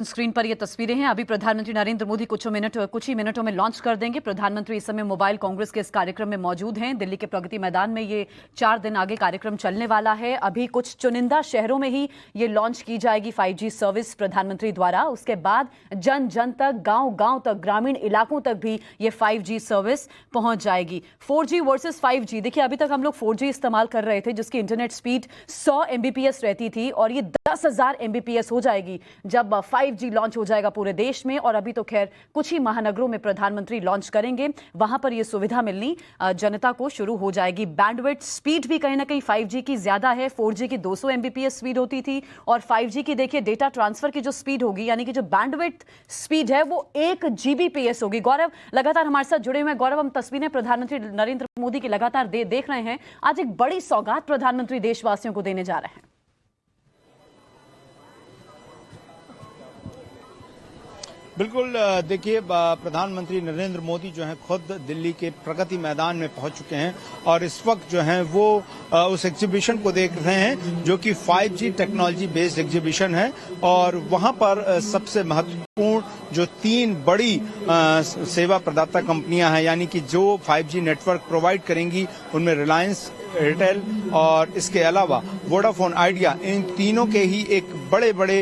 Screen पर ये तस्वीरें हैं। अभी प्रधानमंत्री नरेंद्र मोदी कुछ ही मिनटों में लॉन्च कर देंगे। प्रधानमंत्री इस समय मोबाइल कांग्रेस के इस कार्यक्रम में मौजूद हैं। दिल्ली के प्रगति मैदान में ये 4 दिन आगे कार्यक्रम चलने वाला है। अभी कुछ चुनिंदा शहरों में ही ये लॉन्च की जाएगी 5G सर्विस प्रधानमंत्री द्वारा। उसके बाद जन जन तक, गांव गांव तक, ग्रामीण इलाकों तक भी ये 5G सर्विस पहुंच जाएगी। 4G वर्सेस 5G, देखिए अभी तक हम लोग 4G इस्तेमाल कर रहे थे जिसकी इंटरनेट स्पीड 100 Mbps रहती थी और ये 10,000 Mbps हो जाएगी जब 5G लॉन्च हो जाएगा पूरे देश में। और अभी तो खैर कुछ ही महानगरों में प्रधानमंत्री लॉन्च करेंगे, वहां पर यह सुविधा मिलनी जनता को शुरू हो जाएगी। बैंडविड्थ स्पीड भी कहीं ना कहीं 5G की ज्यादा है। 4G की 200 Mbps स्पीड होती थी और 5G की देखिए डेटा ट्रांसफर की जो स्पीड होगी, यानी कि जो बैंडविड्थ स्पीड है वो 1 Gbps होगी। गौरव लगातार हमारे साथ जुड़े हुए हैं। गौरव, हम तस्वीरें प्रधानमंत्री नरेंद्र मोदी की लगातार देख रहे हैं। आज एक बड़ी सौगात प्रधानमंत्री देशवासियों को देने जा रहे हैं। बिल्कुल, देखिए प्रधानमंत्री नरेंद्र मोदी जो हैं खुद दिल्ली के प्रगति मैदान में पहुंच चुके हैं और इस वक्त जो हैं वो उस एग्जीबिशन को देख रहे हैं जो कि 5G टेक्नोलॉजी बेस्ड एग्जीबिशन है। और वहां पर सबसे महत्वपूर्ण जो 3 बड़ी सेवा प्रदाता कंपनियां हैं, यानी कि जो 5G नेटवर्क प्रोवाइड करेंगी, उनमें रिलायंस, एयरटेल और इसके अलावा वोडाफोन आइडिया, इन तीनों के ही एक बड़े बड़े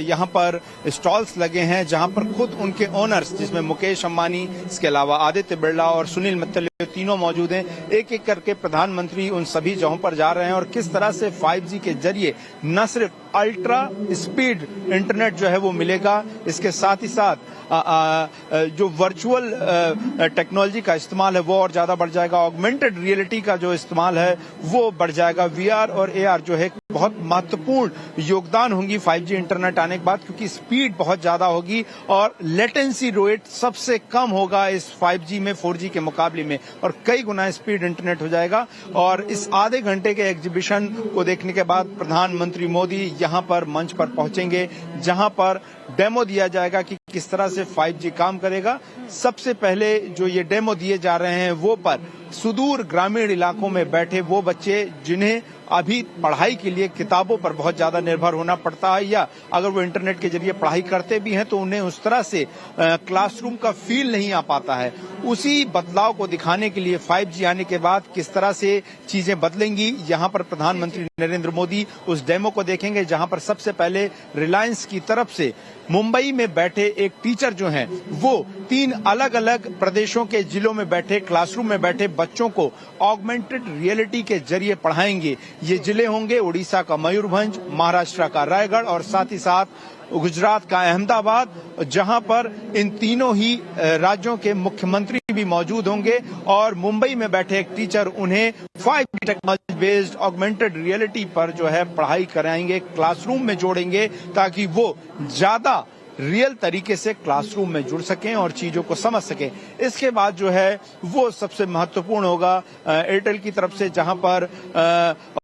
यहाँ पर स्टॉल्स लगे हैं जहां पर खुद उनके ओनर्स, जिसमें मुकेश अंबानी, इसके अलावा आदित्य बिरला और सुनील मित्तल, तीनों मौजूद हैं। एक एक करके प्रधानमंत्री उन सभी जगहों पर जा रहे हैं और किस तरह से 5G के जरिए न सिर्फ अल्ट्रा स्पीड इंटरनेट जो है वो मिलेगा, इसके साथ ही साथ जो वर्चुअल टेक्नोलॉजी का इस्तेमाल है वो और ज्यादा बढ़ जाएगा। ऑगमेंटेड रियलिटी का जो इस्तेमाल है वो बढ़ जाएगा। VR और AR जो है बहुत महत्वपूर्ण योगदान होंगी 5G इंटरनेट आने के बाद, क्योंकि स्पीड बहुत ज्यादा होगी और लेटेंसी रेट सबसे कम होगा इस 5G में 4G के मुकाबले में, और कई गुना स्पीड इंटरनेट हो जाएगा। और इस आधे घंटे के एग्जीबिशन को देखने के बाद प्रधानमंत्री मोदी यहां पर मंच पर पहुंचेंगे जहां पर डेमो दिया जाएगा कि किस तरह से 5G काम करेगा। सबसे पहले जो ये डेमो दिए जा रहे हैं वो पर सुदूर ग्रामीण इलाकों में बैठे वो बच्चे जिन्हें अभी पढ़ाई के लिए किताबों पर बहुत ज्यादा निर्भर होना पड़ता है, या अगर वो इंटरनेट के जरिए पढ़ाई करते भी हैं तो उन्हें उस तरह से क्लासरूम का फील नहीं आ पाता है। उसी बदलाव को दिखाने के लिए 5G आने के बाद किस तरह से चीजें बदलेंगी, यहाँ पर प्रधानमंत्री नरेंद्र मोदी उस डेमो को देखेंगे जहां पर सबसे पहले रिलायंस की तरफ से मुंबई में बैठे एक टीचर जो हैं वो 3 अलग अलग प्रदेशों के जिलों में बैठे क्लासरूम में बैठे बच्चों को ऑगमेंटेड रियलिटी के जरिए पढ़ाएंगे। ये जिले होंगे उड़ीसा का मयूरभंज, महाराष्ट्र का रायगढ़ और साथ ही साथ गुजरात का अहमदाबाद, जहां पर इन तीनों ही राज्यों के मुख्यमंत्री भी मौजूद होंगे। और मुंबई में बैठे एक टीचर उन्हें 5G technology based augmented reality पर जो है पढ़ाई कराएंगे, क्लासरूम में जोड़ेंगे ताकि वो ज्यादा रियल तरीके से क्लासरूम में जुड़ सकें और चीजों को समझ सकें। इसके बाद जो है वो सबसे महत्वपूर्ण होगा एयरटेल की तरफ से, जहां पर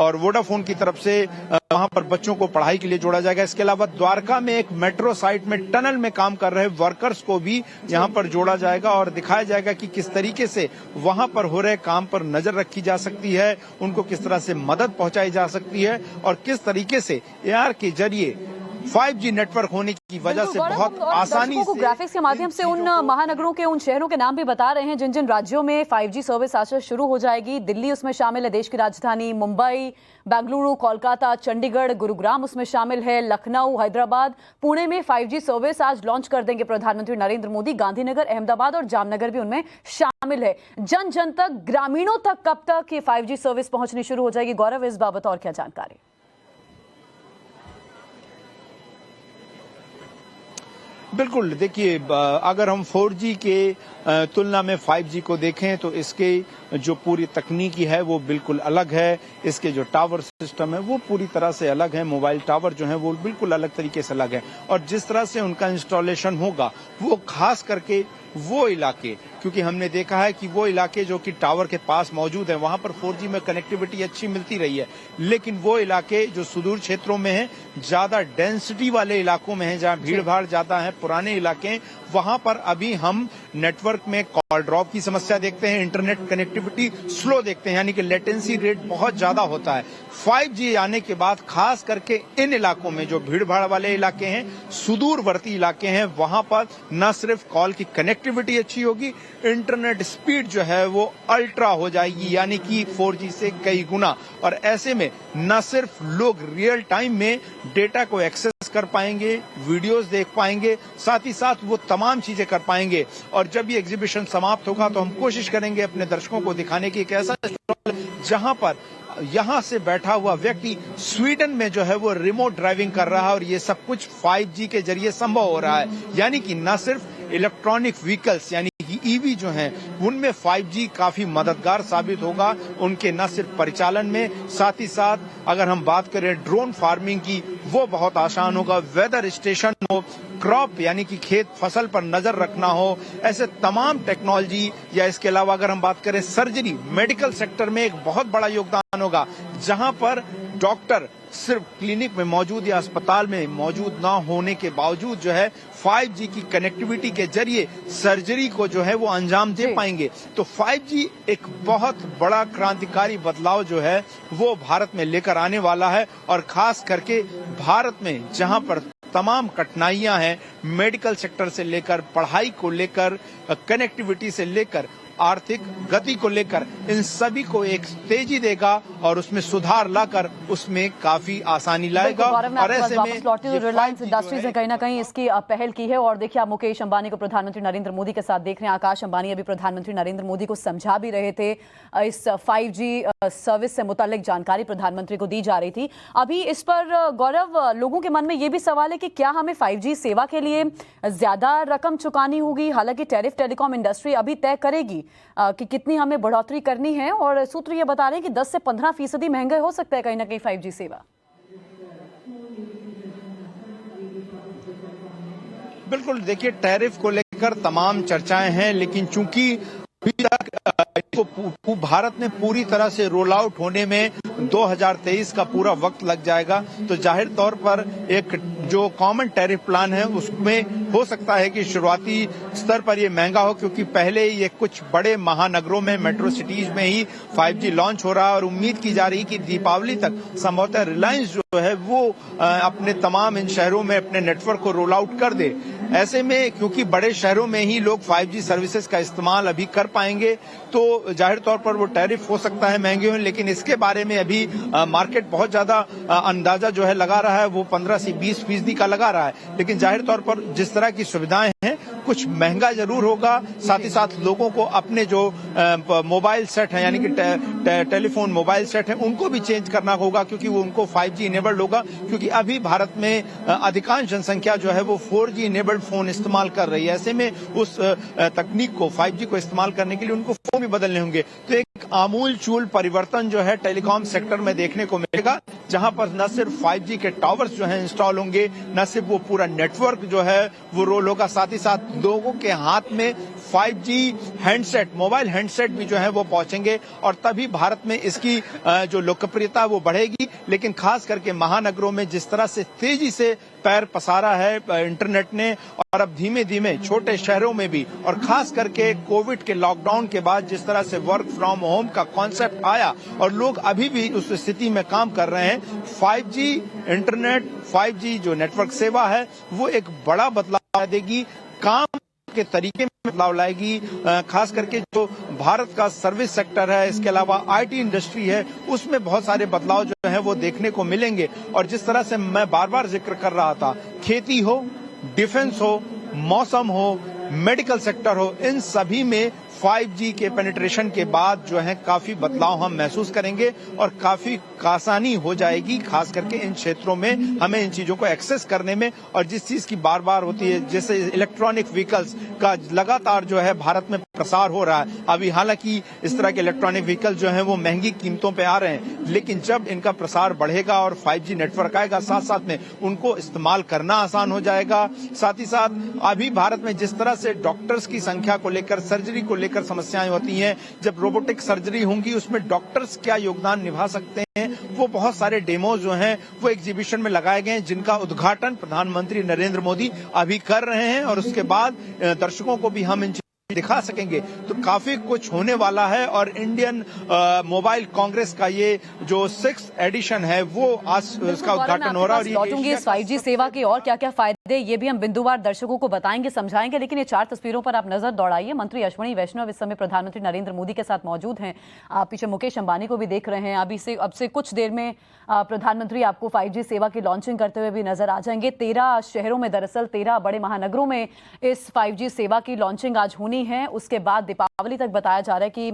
और वोडाफोन की तरफ से वहां पर बच्चों को पढ़ाई के लिए जोड़ा जाएगा। इसके अलावा द्वारका में एक मेट्रो साइट में टनल में काम कर रहे वर्कर्स को भी यहां पर जोड़ा जाएगा और दिखाया जाएगा कि किस तरीके से वहां पर हो रहे काम पर नजर रखी जा सकती है, उनको किस तरह से मदद पहुंचाई जा सकती है और किस तरीके से AR के जरिए 5G नेटवर्क होने की वजह से बहुत आसानी से ग्राफिक्स के माध्यम से उन महानगरों के, उन शहरों के नाम भी बता रहे हैं जिन जिन राज्यों में 5G सर्विस आज से शुरू हो जाएगी। दिल्ली उसमें शामिल है, देश की राजधानी, मुंबई, बेंगलुरु, कोलकाता, चंडीगढ़, गुरुग्राम उसमें शामिल है, लखनऊ, हैदराबाद, पुणे में 5G सर्विस आज लॉन्च कर देंगे प्रधानमंत्री नरेंद्र मोदी। गांधीनगर, अहमदाबाद और जामनगर भी उनमें शामिल है। जन जन तक, ग्रामीणों तक कब तक ये 5G सर्विस पहुंचनी शुरू हो जाएगी? गौरव, इस बाबत और क्या जानकारी? बिल्कुल, देखिए अगर हम 4G के तुलना में 5G को देखें तो इसके जो पूरी तकनीकी है वो बिल्कुल अलग है। इसके जो टावर सिस्टम है वो पूरी तरह से अलग है। मोबाइल टावर जो है वो बिल्कुल अलग तरीके से अलग है और जिस तरह से उनका इंस्टॉलेशन होगा वो खास करके वो इलाके, क्योंकि हमने देखा है कि वो इलाके जो कि टावर के पास मौजूद हैं वहां पर 4G में कनेक्टिविटी अच्छी मिलती रही है, लेकिन वो इलाके जो सुदूर क्षेत्रों में हैं, ज्यादा डेंसिटी वाले इलाकों में हैं, जहां भीड़ भाड़ ज्यादा है, पुराने इलाके, वहां पर अभी हम नेटवर्क में कॉल ड्रॉप की समस्या देखते हैं, इंटरनेट कनेक्टिविटी स्लो देखते हैं, यानी कि लेटेंसी रेट बहुत ज्यादा होता है। 5G आने के बाद खास करके इन इलाकों में जो भीड़ भाड़ वाले इलाके हैं, सुदूरवर्ती इलाके हैं, वहां पर न सिर्फ कॉल की कनेक्टिविटी अच्छी होगी, इंटरनेट स्पीड जो है वो अल्ट्रा हो जाएगी, यानी कि 4G से कई गुना। और ऐसे में न सिर्फ लोग रियल टाइम में डेटा को एक्सेस कर पाएंगे, वीडियोस देख पाएंगे, साथ ही साथ वो तमाम चीजें कर पाएंगे। और जब ये एग्जीबिशन समाप्त होगा तो हम कोशिश करेंगे अपने दर्शकों को दिखाने की एक ऐसा स्टॉल जहां पर यहां से बैठा हुआ व्यक्ति स्वीडन में जो है वो रिमोट ड्राइविंग कर रहा है, और ये सब कुछ 5G के जरिए संभव हो रहा है। यानी कि न सिर्फ इलेक्ट्रॉनिक व्हीकल्स यानी कि ईवी जो हैं उनमें 5G काफी मददगार साबित होगा, उनके न सिर्फ परिचालन में, साथ ही साथ अगर हम बात करें ड्रोन फार्मिंग की, वो बहुत आसान होगा। वेदर स्टेशन हो, क्रॉप यानी कि खेत फसल पर नजर रखना हो, ऐसे तमाम टेक्नोलॉजी, या इसके अलावा अगर हम बात करें सर्जरी, मेडिकल सेक्टर में एक बहुत बड़ा योगदान होगा, जहां पर डॉक्टर सिर्फ क्लिनिक में मौजूद या अस्पताल में मौजूद ना होने के बावजूद जो है 5G की कनेक्टिविटी के जरिए सर्जरी को जो है वो अंजाम दे पाएंगे। तो 5G एक बहुत बड़ा क्रांतिकारी बदलाव जो है वो भारत में लेकर आने वाला है, और खास करके भारत में जहां पर तमाम कठिनाइयां हैं, मेडिकल सेक्टर से लेकर पढ़ाई को लेकर, कनेक्टिविटी से लेकर आर्थिक गति को लेकर, इन सभी को एक तेजी देगा और उसमें सुधार लाकर उसमें काफी आसानी लाएगा। और ऐसे में रिलायंस इंडस्ट्रीज ने कहीं ना कहीं इसकी पहल की है। और देखिए, आप मुकेश अंबानी को प्रधानमंत्री नरेंद्र मोदी के साथ देख रहे हैं। आकाश अंबानी अभी प्रधानमंत्री नरेंद्र मोदी को समझा भी रहे थे, इस 5G सर्विस से मुतालिक जानकारी प्रधानमंत्री को दी जा रही थी। अभी इस पर गौरव, लोगों के मन में ये भी सवाल है कि क्या हमें 5G सेवा के लिए ज्यादा रकम चुकानी होगी? हालांकि टैरिफ टेलीकॉम इंडस्ट्री अभी तय करेगी कि कितनी हमें बढ़ोतरी करनी है, और सूत्र ये बता रहे हैं कि 10 से 15% महंगा हो सकता है कहीं ना कहीं 5G सेवा। बिल्कुल, देखिए, टैरिफ को लेकर तमाम चर्चाएं हैं, लेकिन चूंकि अभी तक इसको भारत में पूरी तरह से रोल आउट होने में 2023 का पूरा वक्त लग जाएगा, तो जाहिर तौर पर एक जो कॉमन टैरिफ प्लान है उसमें हो सकता है कि शुरुआती स्तर पर ये महंगा हो, क्योंकि पहले ये कुछ बड़े महानगरों में, मेट्रो सिटीज में ही 5G लॉन्च हो रहा है, और उम्मीद की जा रही है कि दीपावली तक संभवतः रिलायंस जो है वो अपने तमाम इन शहरों में अपने नेटवर्क को रोल आउट कर दे। ऐसे में क्योंकि बड़े शहरों में ही लोग 5G सर्विसेज का इस्तेमाल अभी कर पाएंगे, तो जाहिर तौर पर वो टैरिफ हो सकता है महंगे हों, लेकिन इसके बारे में अभी मार्केट बहुत ज्यादा अंदाजा जो है लगा रहा है, वो 15 से 20% का लगा रहा है। लेकिन जाहिर तौर पर जिस तरह की सुविधाएं हैं, कुछ महंगा जरूर होगा। साथ ही साथ लोगों को अपने जो मोबाइल सेट है, यानी कि टेलीफोन मोबाइल सेट है, उनको भी चेंज करना होगा, क्योंकि वो उनको 5G इनेबल्ड होगा। क्योंकि अभी भारत में अधिकांश जनसंख्या जो है वो 4G इनेबल्ड फोन इस्तेमाल कर रही है। ऐसे में उस तकनीक को, 5G को इस्तेमाल करने के लिए उनको फोन भी बदलने होंगे। तो एक आमूल चूल परिवर्तन जो है टेलीकॉम सेक्टर में देखने को मिलेगा, जहां पर न सिर्फ 5G के टावर्स जो हैं इंस्टॉल होंगे, न सिर्फ वो पूरा नेटवर्क जो है वो रोल होगा, साथ ही साथ लोगों के हाथ में 5G हैंडसेट, मोबाइल हैंडसेट भी जो है वो पहुंचेंगे, और तभी भारत में इसकी जो लोकप्रियता वो बढ़ेगी। लेकिन खास करके महानगरों में जिस तरह से तेजी से पैर पसारा है इंटरनेट ने, और अब धीमे धीमे छोटे शहरों में भी, और खास करके कोविड के लॉकडाउन के बाद जिस तरह से वर्क फ्रॉम होम का कॉन्सेप्ट आया और लोग अभी भी उस स्थिति में काम कर रहे हैं, 5G इंटरनेट, 5G जो नेटवर्क सेवा है वो एक बड़ा बदलाव देगी, काम के तरीके में बदलाव लाएगी। खास करके जो भारत का सर्विस सेक्टर है, इसके अलावा IT इंडस्ट्री है, उसमें बहुत सारे बदलाव जो है वो देखने को मिलेंगे। और जिस तरह से मैं बार बार जिक्र कर रहा था, खेती हो, डिफेंस हो, मौसम हो, मेडिकल सेक्टर हो, इन सभी में 5G के पेनिट्रेशन के बाद जो है काफी बदलाव हम महसूस करेंगे और काफी आसानी हो जाएगी, खास करके इन क्षेत्रों में हमें इन चीजों को एक्सेस करने में। और जिस चीज की बार बार होती है, जैसे इलेक्ट्रॉनिक व्हीकल्स का लगातार जो है भारत में प्रसार हो रहा है। अभी हालांकि इस तरह के इलेक्ट्रॉनिक व्हीकल जो हैं वो महंगी कीमतों पे आ रहे हैं, लेकिन जब इनका प्रसार बढ़ेगा और 5G नेटवर्क आएगा, साथ साथ में उनको इस्तेमाल करना आसान हो जाएगा। साथ ही साथ अभी भारत में जिस तरह से डॉक्टर्स की संख्या को लेकर, सर्जरी को लेकर समस्याएं होती हैं, जब रोबोटिक सर्जरी होंगी उसमें डॉक्टर्स क्या योगदान निभा सकते हैं, वो बहुत सारे डेमोज जो हैं वो एग्जीबिशन में लगाए गए हैं, जिनका उद्घाटन प्रधानमंत्री नरेंद्र मोदी अभी कर रहे हैं और उसके बाद दर्शकों को भी हम इन दिखा सकेंगे। तो काफी कुछ होने वाला है और इंडियन मोबाइल कांग्रेस का ये जो 6th एडिशन है वो आज इसका उद्घाटन हो रहा है। लौटूंगी इस 5G सेवा के और क्या क्या फायदे ये भी हम बिंदुवार दर्शकों को बताएंगे, समझाएंगे, लेकिन ये 4 तस्वीरों पर आप नजर दौड़ाइए। मंत्री अश्विनी वैष्णव इस समय प्रधानमंत्री नरेंद्र मोदी के साथ मौजूद हैं। आप पीछे मुकेश अंबानी को भी देख रहे हैं। अब से कुछ देर में प्रधानमंत्री आपको 5G सेवा की लॉन्चिंग करते हुए भी नजर आ जाएंगे। 13 शहरों में, दरअसल 13 बड़े महानगरों में इस 5G सेवा की लॉन्चिंग आज होनी है। उसके बाद दीपावली तक बताया जा रहा है कि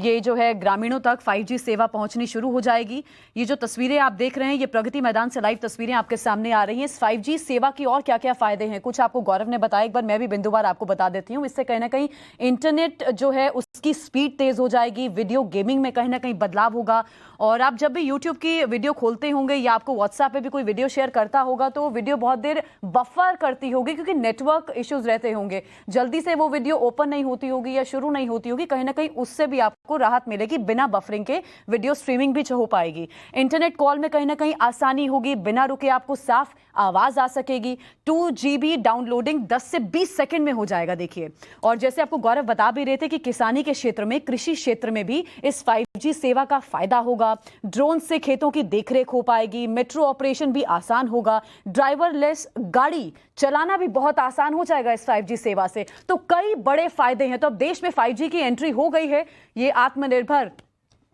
ये जो है ग्रामीणों तक 5G सेवा पहुंचनी शुरू हो जाएगी। ये जो तस्वीरें आप देख रहे हैं, ये प्रगति मैदान से लाइव तस्वीरें आपके सामने आ रही हैं। इस 5G सेवा की और क्या क्या फायदे हैं, कुछ आपको गौरव ने बताया, एक बार मैं भी बिंदुवार आपको बता देती हूँ। इससे कहीं ना कहीं इंटरनेट जो है उसकी स्पीड तेज हो जाएगी, वीडियो गेमिंग में कहीं ना कहीं बदलाव होगा। और आप जब भी यूट्यूब की वीडियो खोलते होंगे या आपको व्हाट्सएप पे भी कोई वीडियो शेयर करता होगा तो वीडियो बहुत देर बफर करती होगी, क्योंकि नेटवर्क इश्यूज रहते होंगे, जल्दी से वो वीडियो ओपन नहीं होती होगी या शुरू नहीं होती होगी। कहीं ना कहीं उससे भी आपको राहत मिलेगी, बिना बफरिंग के वीडियो स्ट्रीमिंग भी हो पाएगी। इंटरनेट कॉल में कहीं ना कहीं आसानी होगी, बिना रुके आपको साफ आवाज आ सकेगी। 2GB डाउनलोडिंग 10 से 20 सेकंड में हो जाएगा, देखिए। और जैसे आपको गौरव बता भी रहे थे कि किसानी के क्षेत्र में, कृषि क्षेत्र में भी इस 5G सेवा का फायदा होगा। ड्रोन से खेतों की देखरेख हो पाएगी, मेट्रो ऑपरेशन भी आसान होगा, ड्राइवरलेस गाड़ी चलाना भी बहुत आसान हो जाएगा इस 5G सेवा से। तो कई बड़े फायदे हैं। तो अब देश में 5G की एंट्री हो गई है, ये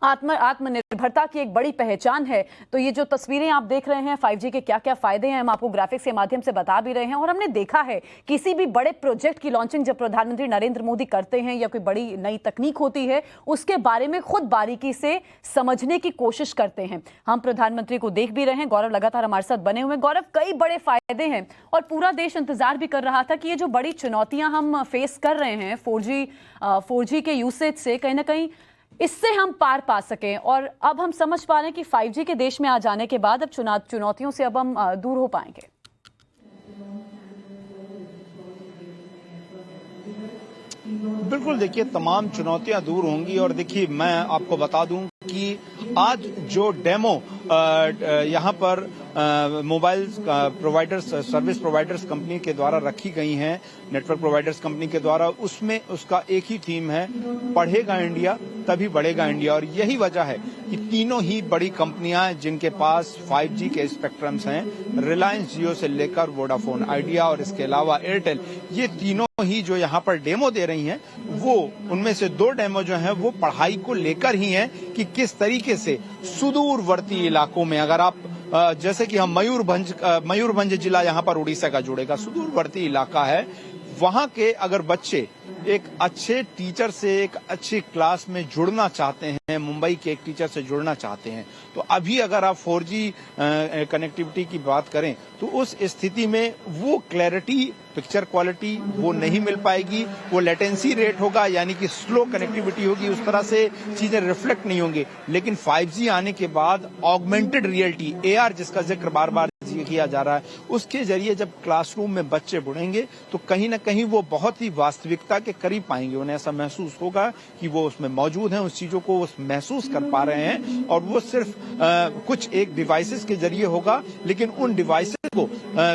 आत्मनिर्भरता की एक बड़ी पहचान है। तो ये जो तस्वीरें आप देख रहे हैं, 5G के क्या क्या फायदे हैं, हम आपको ग्राफिक्स के माध्यम से बता भी रहे हैं। और हमने देखा है किसी भी बड़े प्रोजेक्ट की लॉन्चिंग जब प्रधानमंत्री नरेंद्र मोदी करते हैं या कोई बड़ी नई तकनीक होती है, उसके बारे में खुद बारीकी से समझने की कोशिश करते हैं। हम प्रधानमंत्री को देख भी रहे हैं, गौरव लगातार हमारे साथ बने हुए। गौरव, कई बड़े फायदे हैं और पूरा देश इंतजार भी कर रहा था कि ये जो बड़ी चुनौतियां हम फेस कर रहे हैं 4G के यूसेज से, कहीं ना कहीं इससे हम पार पा सकें। और अब हम समझ पा रहे हैं कि 5G के देश में आ जाने के बाद अब चुनौतियों से अब हम दूर हो पाएंगे। बिल्कुल, देखिए तमाम चुनौतियां दूर होंगी। और देखिए मैं आपको बता दूं कि आज जो डेमो यहाँ पर mobile providers, service providers company के द्वारा रखी गई हैं, नेटवर्क प्रोवाइडर्स कंपनी के द्वारा, उसमें उसका एक ही थीम है, पढ़ेगा इंडिया तभी बढ़ेगा इंडिया। और यही वजह है कि तीनों ही बड़ी कंपनियां जिनके पास 5G के स्पेक्ट्रम्स हैं, रिलायंस जियो से लेकर वोडाफोन आइडिया और इसके अलावा एयरटेल, ये तीनों ही जो यहाँ पर डेमो दे रही हैं, वो उनमें से 2 डेमो जो हैं वो पढ़ाई को लेकर ही हैं कि किस तरीके से सुदूरवर्ती इलाकों में, अगर आप जैसे कि हम मयूरभंज जिला यहाँ पर उड़ीसा का जुड़ेगा, सुदूरवर्ती इलाका है, वहां के अगर बच्चे एक अच्छे टीचर से एक अच्छी क्लास में जुड़ना चाहते हैं, मुंबई के एक टीचर से जुड़ना चाहते हैं, तो अभी अगर आप 4G कनेक्टिविटी की बात करें तो उस स्थिति में वो क्लैरिटी, पिक्चर क्वालिटी वो नहीं मिल पाएगी, वो लेटेंसी रेट होगा, यानी कि स्लो कनेक्टिविटी होगी, उस तरह से चीजें रिफ्लेक्ट नहीं होंगी। लेकिन 5G आने के बाद ऑगमेंटेड रियलिटी, AR जिसका जिक्र बार बार किया जा रहा है, उसके जरिए जब क्लासरूम में बच्चे जुड़ेंगे तो कहीं ना कहीं वो बहुत ही वास्तविकता के करीब पाएंगे। उन्हें ऐसा महसूस होगा कि वो उसमें मौजूद हैं, उस चीजों को महसूस कर पा रहे हैं। और वो सिर्फ कुछ एक डिवाइसेस के जरिए होगा, लेकिन उन डिवाइसेस को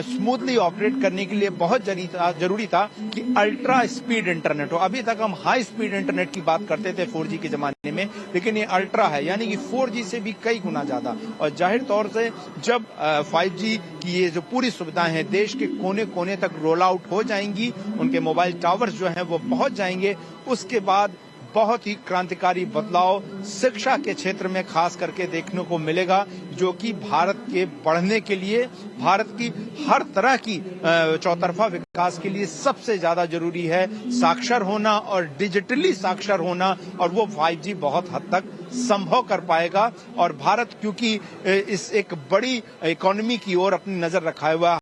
स्मूथली ऑपरेट करने के लिए बहुत जरूरी था कि अल्ट्रा स्पीड इंटरनेट हो। अभी तक हम हाई स्पीड इंटरनेट की बात करते थे 4G के जमाने में, लेकिन ये अल्ट्रा है, यानी कि 4G से भी कई गुना ज्यादा। और जाहिर तौर से जब 5G की ये जो पूरी सुविधाएं हैं देश के कोने कोने तक रोल आउट हो जाएंगी, उनके मोबाइल टावर्स जो हैं वो पहुंच जाएंगे, उसके बाद बहुत ही क्रांतिकारी बदलाव शिक्षा के क्षेत्र में खास करके देखने को मिलेगा, जो कि भारत के बढ़ने के लिए, भारत की हर तरह की चौतरफा विकास के लिए सबसे ज्यादा जरूरी है साक्षर होना और डिजिटली साक्षर होना, और वो 5G बहुत हद तक संभव कर पाएगा। और भारत क्योंकि इस एक बड़ी इकोनॉमी की ओर अपनी नजर रखा हुआ